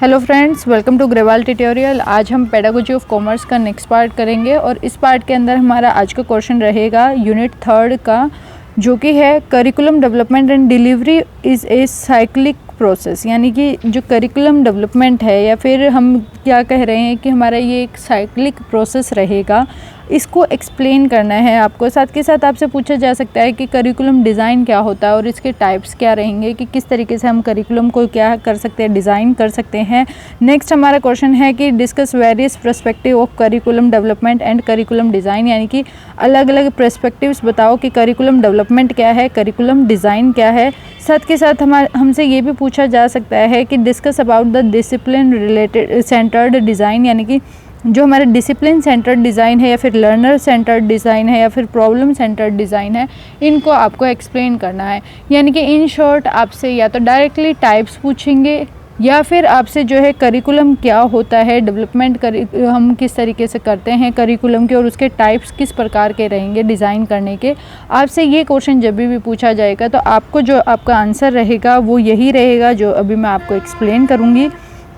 Hello friends, welcome to Grewal tutorial. आज हम pedagogy of commerce का नेक्स्ट पार्ट करेंगे और इस पार्ट के अंदर हमारा आज का क्वेश्चन रहेगा यूनिट 3 का, जो कि है curriculum development and delivery is a cyclic process. यानी कि जो करिकुलम डेवलपमेंट है या फिर हम क्या कह रहे हैं कि हमारा ये एक साइक्लिक प्रोसेस रहेगा, इसको एक्सप्लेन करना है आपको। साथ के साथ आपसे पूछा जा सकता है कि करिकुलम डिज़ाइन क्या होता है और इसके टाइप्स क्या रहेंगे, कि किस तरीके से हम करिकुलम को क्या कर सकते हैं, डिज़ाइन कर सकते हैं। नेक्स्ट हमारा क्वेश्चन है कि discuss various perspective of curriculum development and curriculum design. यानी कि अलग अलग पर्सपेक्टिव्स बताओ कि करिकुलम डेवलपमेंट क्या है, करिकुलम डिज़ाइन क्या है। साथ के साथ हमसे ये भी पूछा जा सकता है कि discuss about the discipline related centred design. यानी कि जो हमारा डिसिप्लिन सेंटर्ड डिज़ाइन है या फिर लर्नर सेंटर्ड डिज़ाइन है या फिर प्रॉब्लम सेंटर्ड डिज़ाइन है, इनको आपको एक्सप्लेन करना है। यानी कि इन शॉर्ट आपसे या तो डायरेक्टली टाइप्स पूछेंगे या फिर आपसे जो है करिकुलम क्या होता है, डेवलपमेंट हम किस तरीके से करते हैं करिकुलम के और उसके टाइप्स किस प्रकार के रहेंगे डिज़ाइन करने के। आपसे ये क्वेश्चन जब भी पूछा जाएगा तो आपको जो आपका आंसर रहेगा वो यही रहेगा जो अभी मैं आपको एक्सप्लेन करूँगी।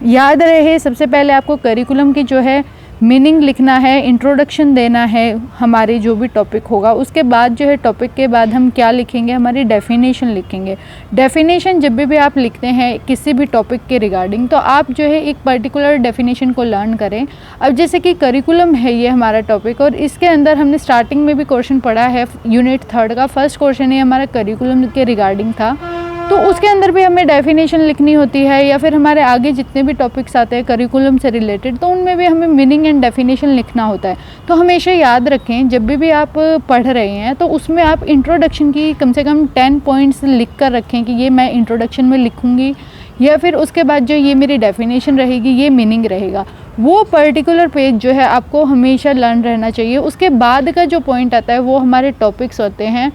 याद रहे, सबसे पहले आपको करिकुलम की जो है मीनिंग लिखना है, इंट्रोडक्शन देना है हमारे जो भी टॉपिक होगा। उसके बाद जो है टॉपिक के बाद हम क्या लिखेंगे, हमारी डेफिनेशन लिखेंगे। डेफिनेशन जब भी आप लिखते हैं किसी भी टॉपिक के रिगार्डिंग, तो आप जो है एक पर्टिकुलर डेफिनेशन को लर्न करें। अब जैसे कि करिकुलम है ये हमारा टॉपिक और इसके अंदर हमने स्टार्टिंग में भी क्वेश्चन पढ़ा है यूनिट 3 का। फर्स्ट क्वेश्चन ये हमारा करिकुलम के रिगार्डिंग था, तो उसके अंदर भी हमें डेफिनेशन लिखनी होती है या फिर हमारे आगे जितने भी टॉपिक्स आते हैं करिकुलम से रिलेटेड, तो उनमें भी हमें मीनिंग एंड डेफिनेशन लिखना होता है। तो हमेशा याद रखें जब भी आप पढ़ रहे हैं तो उसमें आप इंट्रोडक्शन की कम से कम 10 पॉइंट्स लिख कर रखें कि ये मैं इंट्रोडक्शन में लिखूँगी, या फिर उसके बाद जो ये मेरी डेफिनेशन रहेगी, ये मीनिंग रहेगा। वो पर्टिकुलर पेज जो है आपको हमेशा लर्न रहना चाहिए। उसके बाद का जो पॉइंट आता है वो हमारे टॉपिक्स होते हैं,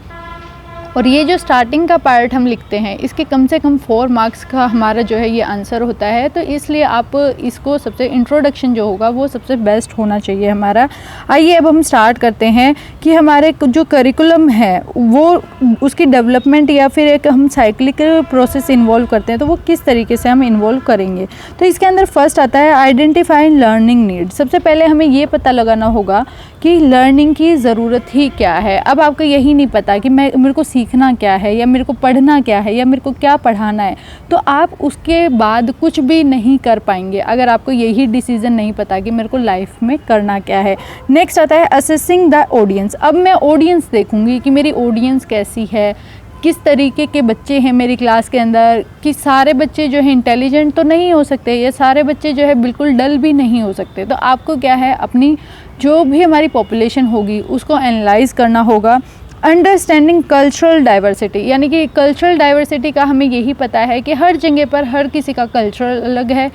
और ये जो स्टार्टिंग का पार्ट हम लिखते हैं इसके कम से कम 4 मार्क्स का हमारा जो है ये आंसर होता है। तो इसलिए आप इसको सबसे इंट्रोडक्शन जो होगा वो सबसे बेस्ट होना चाहिए हमारा। आइए अब हम स्टार्ट करते हैं कि हमारे जो करिकुलम है वो उसकी डेवलपमेंट या फिर एक हम साइक्लिक प्रोसेस इन्वॉल्व करते हैं, तो वो किस तरीके से हम इन्वॉल्व करेंगे। तो इसके अंदर फर्स्ट आता है आइडेंटिफाई लर्निंग नीड। सबसे पहले हमें ये पता लगाना होगा कि लर्निंग की ज़रूरत ही क्या है। अब आपको यही नहीं पता कि मेरे को सीखना क्या है या मेरे को पढ़ना क्या है या मेरे को क्या पढ़ाना है, तो आप उसके बाद कुछ भी नहीं कर पाएंगे अगर आपको यही डिसीज़न नहीं पता कि मेरे को लाइफ में करना क्या है। नेक्स्ट आता है असेसिंग द ऑडियंस। अब मैं ऑडियंस देखूंगी कि मेरी ऑडियंस कैसी है, किस तरीके के बच्चे हैं मेरी क्लास के अंदर, कि सारे बच्चे जो है इंटेलिजेंट तो नहीं हो सकते या सारे बच्चे जो है बिल्कुल डल भी नहीं हो सकते। तो आपको क्या है, अपनी जो भी हमारी पॉपुलेशन होगी उसको एनालाइज करना होगा। अंडरस्टैंडिंग कल्चरल डाइवर्सिटी, यानी कि कल्चरल डाइवर्सिटी का हमें यही पता है कि हर जगह पर हर किसी का कल्चर अलग है।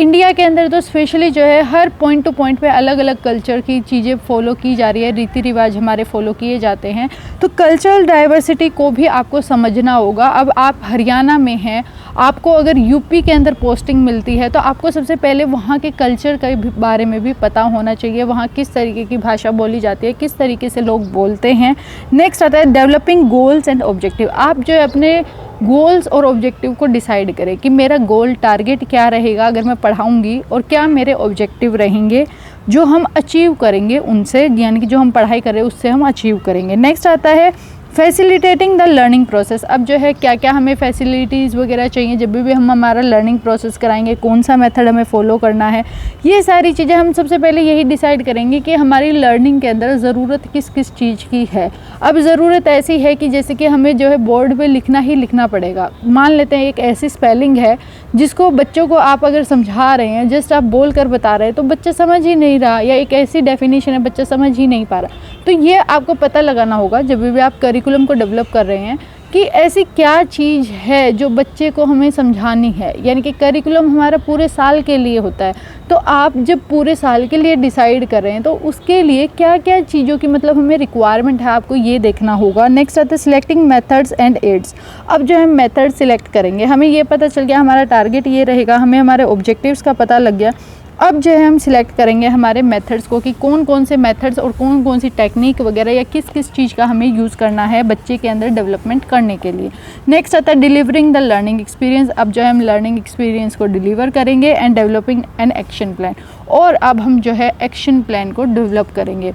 इंडिया के अंदर तो स्पेशली जो है हर पॉइंट टू पॉइंट पे अलग अलग कल्चर की चीज़ें फॉलो की जा रही है, रीति रिवाज हमारे फॉलो किए जाते हैं। तो कल्चरल डाइवर्सिटी को भी आपको समझना होगा। अब आप हरियाणा में हैं, आपको अगर यूपी के अंदर पोस्टिंग मिलती है तो आपको सबसे पहले वहाँ के कल्चर के बारे में भी पता होना चाहिए, वहाँ किस तरीके की भाषा बोली जाती है, किस तरीके से लोग बोलते हैं। नेक्स्ट आता है डेवलपिंग गोल्स एंड ऑब्जेक्टिव। आप जो है अपने गोल्स और ऑब्जेक्टिव को डिसाइड करें कि मेरा गोल टारगेट क्या रहेगा अगर मैं पढ़ाऊँगी, और क्या मेरे ऑब्जेक्टिव रहेंगे जो हम अचीव करेंगे उनसे, यानी कि जो हम पढ़ाई कर रहे हैं उससे हम अचीव करेंगे। नेक्स्ट आता है फैसिलिटेटिंग द लर्निंग प्रोसेस। अब जो है क्या क्या हमें फैसिलिटीज़ वगैरह चाहिए जब भी हम हमारा लर्निंग प्रोसेस कराएंगे, कौन सा मेथड हमें फॉलो करना है, ये सारी चीज़ें हम सबसे पहले यही डिसाइड करेंगे कि हमारी लर्निंग के अंदर ज़रूरत किस किस चीज़ की है। अब ज़रूरत ऐसी है कि जैसे कि हमें जो है बोर्ड पे लिखना ही लिखना पड़ेगा। मान लेते हैं एक ऐसी स्पेलिंग है जिसको बच्चों को आप अगर समझा रहे हैं, जस्ट आप बोल कर बता रहे हैं तो बच्चा समझ ही नहीं रहा, या एक ऐसी डेफिनेशन है बच्चा समझ ही नहीं पा रहा। तो ये आपको पता लगाना होगा जब भी आप करिकुलम को डेवलप कर रहे हैं कि ऐसी क्या चीज़ है जो बच्चे को हमें समझानी है। यानी कि करिकुलम हमारा पूरे साल के लिए होता है, तो आप जब पूरे साल के लिए डिसाइड कर रहे हैं तो उसके लिए क्या क्या चीज़ों की मतलब हमें रिक्वायरमेंट है, आपको ये देखना होगा। नेक्स्ट आता है सिलेक्टिंग मेथड्स एंड एड्स। अब जो है मेथड सिलेक्ट करेंगे, हमें ये पता चल गया हमारा टारगेट ये रहेगा, हमें हमारे ऑब्जेक्टिव्स का पता लग गया। अब जो है हम सिलेक्ट करेंगे हमारे मेथड्स को कि कौन कौन से मेथड्स और कौन कौन सी टेक्निक वगैरह या किस किस चीज़ का हमें यूज़ करना है बच्चे के अंदर डेवलपमेंट करने के लिए। नेक्स्ट आता है डिलीवरिंग द लर्निंग एक्सपीरियंस। अब जो है हम लर्निंग एक्सपीरियंस को डिलीवर करेंगे and developing an action plan. और अब हम जो है एक्शन प्लान को डेवलप करेंगे।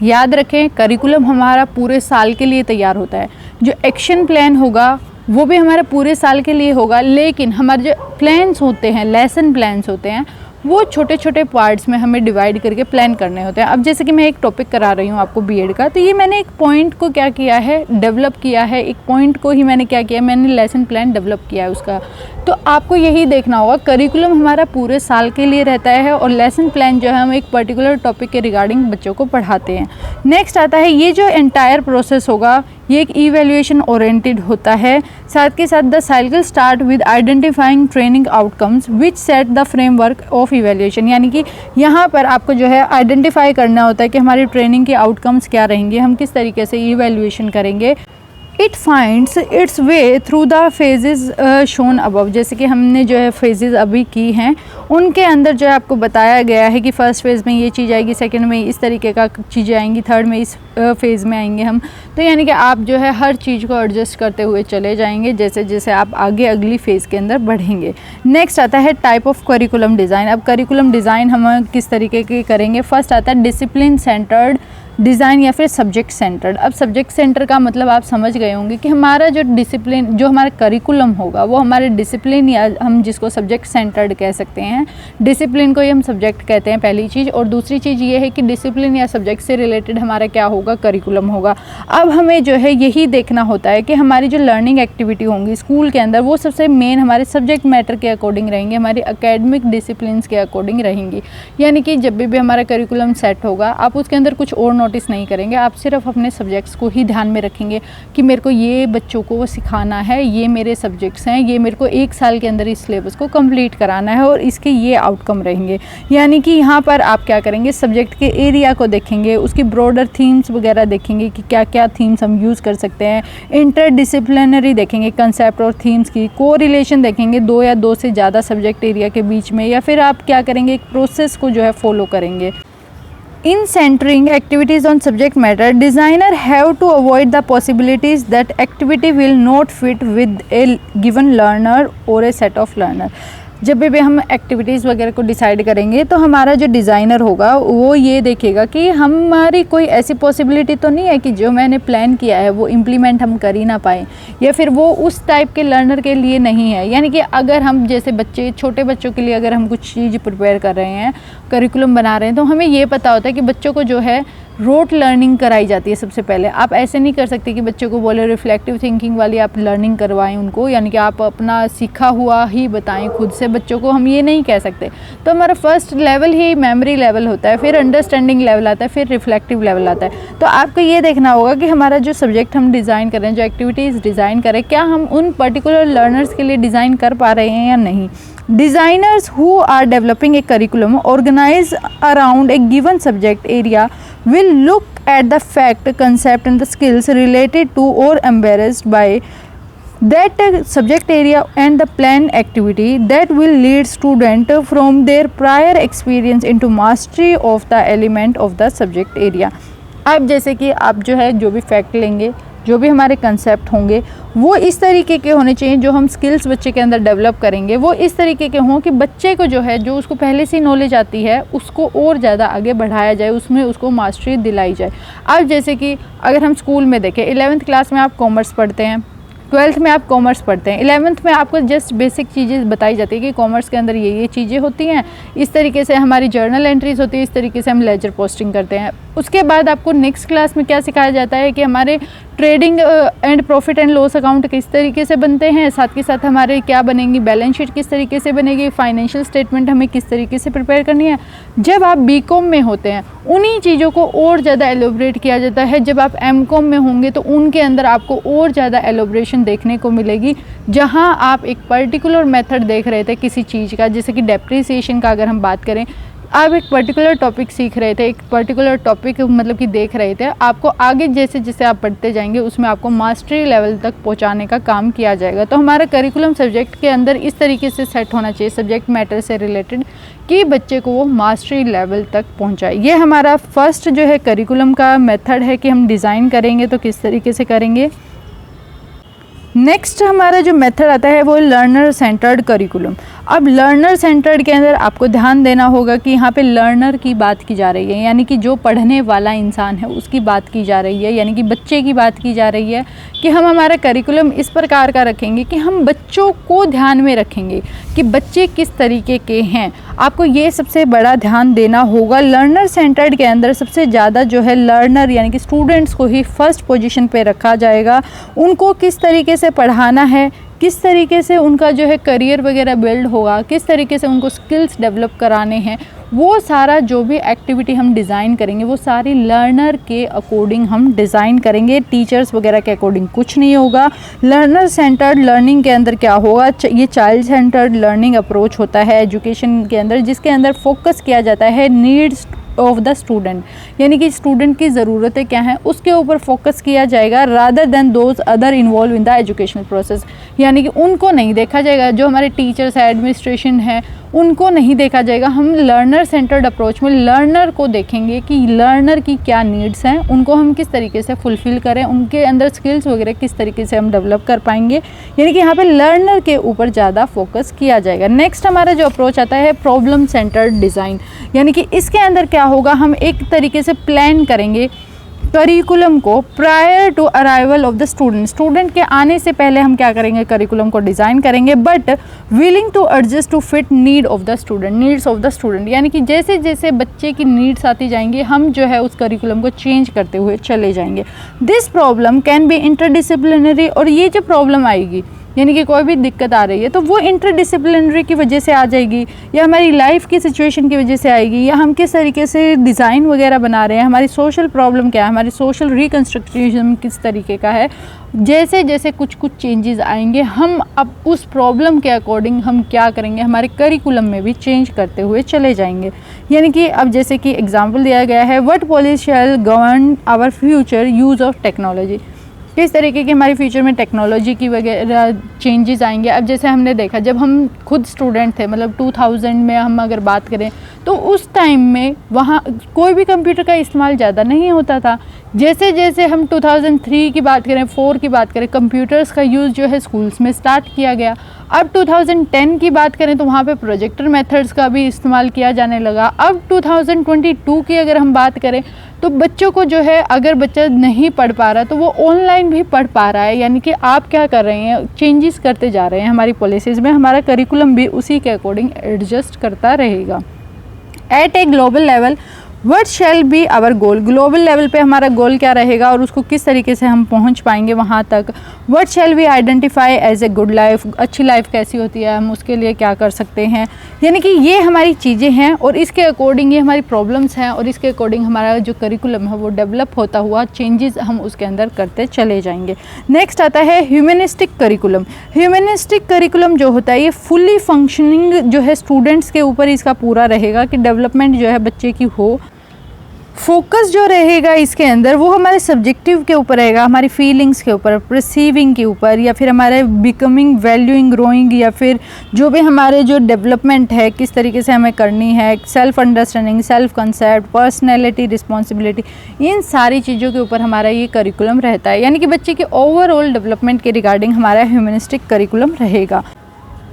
याद रखें, करिकुलम हमारा पूरे साल के लिए तैयार होता है, जो एक्शन प्लान होगा वो भी हमारे पूरे साल के लिए होगा, लेकिन हमारे जो प्लान्स होते हैं, लेसन प्लान्स होते हैं, वो छोटे छोटे पार्ट्स में हमें डिवाइड करके प्लान करने होते हैं। अब जैसे कि मैं एक टॉपिक करा रही हूँ आपको बीएड का, तो ये मैंने एक पॉइंट को क्या किया है, डेवलप किया है। एक पॉइंट को ही मैंने क्या किया, मैंने लेसन प्लान डेवलप किया है उसका। तो आपको यही देखना होगा, करिकुलम हमारा पूरे साल के लिए रहता है और लेसन प्लान जो है हम एक पर्टिकुलर टॉपिक के रिगार्डिंग बच्चों को पढ़ाते हैं। नेक्स्ट आता है ये जो एंटायर प्रोसेस होगा ये एक इवैल्यूएशन ओरिएंटेड होता है। साथ के साथ the cycle start with identifying training outcomes which set the framework of evaluation. यानी कि यहाँ पर आपको जो है आइडेंटिफाई करना होता है कि हमारी ट्रेनिंग के आउटकम्स क्या रहेंगे, हम किस तरीके से इवैल्यूएशन करेंगे। It finds it's way through the phases shown above. जैसे कि हमने जो है फेजेस अभी की हैं, उनके अंदर जो है आपको बताया गया है कि फर्स्ट फेज़ में ये चीज़ आएगी, सेकंड में इस तरीके का चीज़ें आएंगी, थर्ड में इस फेज़ में आएंगे हम। तो यानी कि आप जो है हर चीज़ को एडजस्ट करते हुए चले जाएंगे जैसे जैसे आप आगे अगली फ़ेज़ के अंदर बढ़ेंगे। नेक्स्ट आता है टाइप ऑफ करिकुलम डिज़ाइन। अब करिकुलम डिज़ाइन हम किस तरीके के करेंगे। फर्स्ट आता है डिसिप्लिन सेंटर्ड डिज़ाइन या फिर सब्जेक्ट सेंटर्ड। अब सब्जेक्ट सेंटर का मतलब आप समझ गए होंगे कि हमारा जो डिसिप्लिन, जो हमारा करिकुलम होगा वो हमारे डिसिप्लिन, या हम जिसको सब्जेक्ट सेंटर्ड कह सकते हैं, डिसिप्लिन को ही हम सब्जेक्ट कहते हैं पहली चीज़। और दूसरी चीज़ ये है कि डिसिप्लिन या सब्जेक्ट से रिलेटेड हमारा क्या होगा, करिकुलम होगा। अब हमें जो है यही देखना होता है कि हमारी जो लर्निंग एक्टिविटी होंगी स्कूल के अंदर वो सबसे मेन हमारे सब्जेक्ट मैटर के अकॉर्डिंग रहेंगे, हमारी एकेडमिक डिसिप्लिन के अकॉर्डिंग रहेंगी। यानी कि जब भी हमारा करिकुलम सेट होगा आप उसके अंदर कुछ और नोटिस नहीं करेंगे, आप सिर्फ अपने सब्जेक्ट्स को ही ध्यान में रखेंगे कि मेरे को ये बच्चों को सिखाना है, ये मेरे सब्जेक्ट्स हैं, ये मेरे को एक साल के अंदर इस सिलेबस को कंप्लीट कराना है और इसके ये आउटकम रहेंगे। यानी कि यहाँ पर आप क्या करेंगे, सब्जेक्ट के एरिया को देखेंगे, उसकी ब्रॉडर थीम्स वगैरह देखेंगे कि क्या क्या थीम्स हम यूज़ कर सकते हैं, इंटरडिसिप्लिनरी देखेंगे कंसेप्ट और थीम्स की, को रिलेशन देखेंगे दो या दो से ज़्यादा सब्जेक्ट एरिया के बीच में, या फिर आप क्या करेंगे, एक प्रोसेस को जो है फॉलो करेंगे। In centering activities on subject matter, designer have to avoid the possibilities that activity will not fit with a given learner or a set of learner। जब भी हम एक्टिविटीज़ वगैरह को डिसाइड करेंगे तो हमारा जो डिज़ाइनर होगा वो ये देखेगा कि हमारी कोई ऐसी पॉसिबिलिटी तो नहीं है कि जो मैंने प्लान किया है वो इम्प्लीमेंट हम कर ही ना पाएँ, या फिर वो उस टाइप के लर्नर के लिए नहीं है। यानी कि अगर हम जैसे बच्चे, छोटे बच्चों के लिए अगर हम कुछ चीज़ प्रिपेयर कर रहे हैं, करिकुलम बना रहे हैं, तो हमें ये पता होता है कि बच्चों को जो है रोट लर्निंग कराई जाती है सबसे पहले। आप ऐसे नहीं कर सकते कि बच्चों को बोले रिफ्लेक्टिव थिंकिंग वाली आप लर्निंग करवाएं उनको, यानी कि आप अपना सीखा हुआ ही बताएं खुद से बच्चों को, हम ये नहीं कह सकते। तो हमारा फर्स्ट लेवल ही मेमोरी लेवल होता है, फिर अंडरस्टैंडिंग लेवल आता है, फिर रिफ्लेक्टिव लेवल आता है। तो आपको ये देखना होगा कि हमारा जो सब्जेक्ट हम डिज़ाइन करें, जो एक्टिविटीज़ डिज़ाइन करें, क्या हम उन पर्टिकुलर लर्नर्स के लिए डिज़ाइन कर पा रहे हैं या नहीं। Designers who are developing a curriculum organized around a given subject area will look at the fact, concept and the skills related to or embarrassed by that subject area and the plan activity that will lead student from their prior experience into mastery of the element of the subject area। अब जैसे कि आप जो है जो भी fact लेंगे, जो भी हमारे कंसेप्ट होंगे वो इस तरीके के होने चाहिए, जो हम स्किल्स बच्चे के अंदर डेवलप करेंगे वो इस तरीके के हों कि बच्चे को जो है, जो उसको पहले से नॉलेज आती है उसको और ज़्यादा आगे बढ़ाया जाए, उसमें उसको मास्टरी दिलाई जाए। अब जैसे कि अगर हम स्कूल में देखें, 11th क्लास में आप कॉमर्स पढ़ते हैं, 12th में आप कॉमर्स पढ़ते हैं, 11th में आपको जस्ट बेसिक चीज़ें बताई जाती है कि कॉमर्स के अंदर ये चीज़ें होती हैं, इस तरीके से हमारी जर्नल एंट्रीज होती है, इस तरीके से हम लेजर पोस्टिंग करते हैं। उसके बाद आपको नेक्स्ट क्लास में क्या सिखाया जाता है कि हमारे trading and profit and loss account किस तरीके से बनते हैं, साथ के साथ हमारे क्या बनेंगी, बैलेंस शीट किस तरीके से बनेगी, फाइनेंशियल स्टेटमेंट हमें किस तरीके से प्रिपेयर करनी है। जब आप बीकॉम में होते हैं उन्हीं चीज़ों को और ज़्यादा एलोबरेट किया जाता है। जब आप एमकॉम में होंगे तो उनके अंदर आपको और ज़्यादा एलोबरेशन देखने को मिलेगी, जहाँ आप एक पर्टिकुलर मेथड देख रहे थे किसी चीज़ का, जैसे कि डेप्रिसिएशन का अगर हम बात करें, आप एक पर्टिकुलर टॉपिक सीख रहे थे, एक पर्टिकुलर टॉपिक मतलब कि देख रहे थे, आपको आगे जैसे जैसे आप पढ़ते जाएंगे उसमें आपको मास्टरी लेवल तक पहुंचाने का काम किया जाएगा। तो हमारा करिकुलम सब्जेक्ट के अंदर इस तरीके से सेट होना चाहिए सब्जेक्ट मैटर से रिलेटेड कि बच्चे को वो मास्टरी लेवल तक पहुंचाए। ये हमारा फर्स्ट जो है करिकुलम का मेथड है कि हम डिज़ाइन करेंगे तो किस तरीके से करेंगे। नेक्स्ट हमारा जो मेथड आता है वो लर्नर सेंटर्ड करिकुलम। अब लर्नर सेंटर्ड के अंदर आपको ध्यान देना होगा कि यहाँ पे लर्नर की बात की जा रही है, यानी कि जो पढ़ने वाला इंसान है उसकी बात की जा रही है, यानी कि बच्चे की बात की जा रही है कि हम हमारा करिकुलम इस प्रकार का रखेंगे कि हम बच्चों को ध्यान में रखेंगे कि बच्चे किस तरीके के हैं। आपको ये सबसे बड़ा ध्यान देना होगा। लर्नर सेंटर्ड के अंदर सबसे ज़्यादा जो है लर्नर यानी कि स्टूडेंट्स को ही फर्स्ट पोजीशन पे रखा जाएगा। उनको किस तरीके से पढ़ाना है, किस तरीके से उनका जो है करियर वगैरह बिल्ड होगा, किस तरीके से उनको स्किल्स डेवलप कराने हैं, वो सारा जो भी एक्टिविटी हम डिज़ाइन करेंगे वो सारी लर्नर के अकॉर्डिंग हम डिज़ाइन करेंगे। टीचर्स वगैरह के अकॉर्डिंग कुछ नहीं होगा। लर्नर सेंटर्ड लर्निंग के अंदर क्या होगा, ये चाइल्ड सेंटर्ड लर्निंग अप्रोच होता है एजुकेशन के अंदर, जिसके अंदर फोकस किया जाता है नीड्स ऑफ द स्टूडेंट, यानी कि स्टूडेंट की ज़रूरतें क्या हैं उसके ऊपर फोकस किया जाएगा rather than those other involve in the educational process. यानी कि उनको नहीं देखा जाएगा, जो हमारे टीचर्स है, एडमिनिस्ट्रेशन है, उनको नहीं देखा जाएगा। हम लर्नर सेंटर्ड अप्रोच में लर्नर को देखेंगे कि लर्नर की क्या नीड्स हैं, उनको हम किस तरीके से फुलफ़िल करें, उनके अंदर स्किल्स वगैरह किस तरीके से हम डेवलप कर पाएंगे, यानी कि यहाँ पे लर्नर के ऊपर ज़्यादा फोकस किया जाएगा। नेक्स्ट हमारा जो अप्रोच आता है प्रॉब्लम सेंटर्ड डिज़ाइन, यानी कि इसके अंदर क्या होगा, हम एक तरीके से प्लान करेंगे करिकुलम को prior to arrival of the student के आने से पहले हम क्या करेंगे, करिकुलम को डिज़ाइन करेंगे but willing to adjust to fit needs of the student, यानी कि जैसे जैसे बच्चे की नीड्स आती जाएंगी हम जो है उस करिकुलम को चेंज करते हुए चले जाएंगे। This problem can be interdisciplinary, और ये जो प्रॉब्लम आएगी यानी कि कोई भी दिक्कत आ रही है तो वो इंटरडिसिप्लिनरी की वजह से आ जाएगी, या हमारी लाइफ की सिचुएशन की वजह से आएगी, या हम किस तरीके से डिज़ाइन वगैरह बना रहे हैं, हमारी सोशल प्रॉब्लम क्या है, हमारी सोशल रिकन्स्ट्रक्शन किस तरीके का है। जैसे जैसे कुछ चेंजेस आएंगे हम अब उस प्रॉब्लम के अकॉर्डिंग हम क्या करेंगे, हमारे करिकुलम में भी चेंज करते हुए चले जाएंगे। यानी कि अब जैसे कि एग्जाम्पल दिया गया है, what policy shall govern our future use of technology, किस तरीके की हमारी फ्यूचर में टेक्नोलॉजी की वगैरह चेंजेस आएंगे। अब जैसे हमने देखा जब हम खुद स्टूडेंट थे, मतलब 2000 में हम अगर बात करें तो उस टाइम में वहाँ कोई भी कंप्यूटर का इस्तेमाल ज़्यादा नहीं होता था। जैसे जैसे हम 2003 की बात करें, 4 की बात करें, कंप्यूटर्स का यूज़ जो है स्कूल्स में स्टार्ट किया गया। अब 2010 की बात करें तो वहाँ पे प्रोजेक्टर मेथड्स का भी इस्तेमाल किया जाने लगा। अब 2022 की अगर हम बात करें तो बच्चों को जो है अगर बच्चा नहीं पढ़ पा रहा तो वो ऑनलाइन भी पढ़ पा रहा है। यानी कि आप क्या कर रहे हैं, चेंजेस करते जा रहे हैं हमारी पॉलिसीज़ में, हमारा करिकुलम भी उसी के अकॉर्डिंग एडजस्ट करता रहेगा। At a global level what shall be our goal, global level पे हमारा गोल क्या रहेगा और उसको किस तरीके से हम पहुंच पाएंगे वहां तक। What shall we identify as a good life, अच्छी लाइफ कैसी होती है, हम उसके लिए क्या कर सकते हैं। यानी कि ये हमारी चीज़ें हैं और इसके अकॉर्डिंग ये हमारी प्रॉब्लम्स हैं और इसके अकॉर्डिंग हमारा जो करिकुलम है वो डेवलप होता हुआ चेंजेस हम उसके अंदर करते चले जाएंगे। नेक्स्ट आता है ह्यूमनिस्टिक करिकुलम। ह्यूमनिस्टिक करिकुलम जो होता है ये फुल्ली फंक्शनिंग जो है स्टूडेंट्स के ऊपर इसका पूरा रहेगा कि डेवलपमेंट जो है बच्चे की हो। फोकस जो रहेगा इसके अंदर वो हमारे सब्जेक्टिव के ऊपर रहेगा, हमारी फीलिंग्स के ऊपर, परसीविंग के ऊपर, या फिर हमारे बिकमिंग, वैल्यूइंग, ग्रोइंग, या फिर जो भी हमारे जो डेवलपमेंट है किस तरीके से हमें करनी है, self understanding, self concept, personality, responsibility, इन सारी चीज़ों के ऊपर हमारा ये करिकुलम रहता है। यानी कि बच्चे के ओवरऑल डेवलपमेंट के रिगार्डिंग हमारा ह्यूमनिस्टिक करिकुलम रहेगा।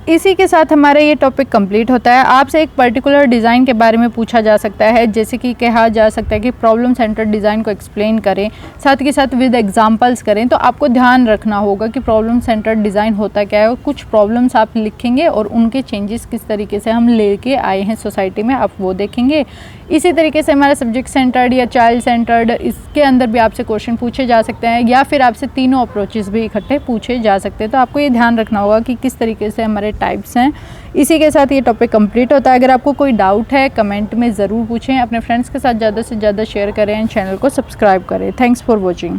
इसी के साथ हमारा ये टॉपिक कंप्लीट होता है। आपसे एक पर्टिकुलर डिज़ाइन के बारे में पूछा जा सकता है, जैसे कि कहा जा सकता है कि प्रॉब्लम सेंटर्ड डिज़ाइन को एक्सप्लेन करें, साथ के साथ विद एग्जांपल्स करें। तो आपको ध्यान रखना होगा कि प्रॉब्लम सेंटर्ड डिज़ाइन होता क्या है, कुछ प्रॉब्लम्स आप लिखेंगे और उनके चेंजेस किस तरीके से हम लेके आए हैं सोसाइटी में, आप वो देखेंगे। इसी तरीके से हमारा सब्जेक्ट सेंटर्ड या चाइल्ड सेंटर्ड, इसके अंदर भी आपसे क्वेश्चन पूछे जा सकते हैं या फिर आपसे तीनों अप्रोचेस भी इकट्ठे पूछे जा सकते हैं। तो आपको ये ध्यान रखना होगा कि किस तरीके से हमारे टाइप्स हैं। इसी के साथ ये टॉपिक कंप्लीट होता है। अगर आपको कोई डाउट है कमेंट में ज़रूर पूछें, अपने फ्रेंड्स के साथ ज़्यादा से ज़्यादा शेयर करें, चैनल को सब्सक्राइब करें। Thanks for watching.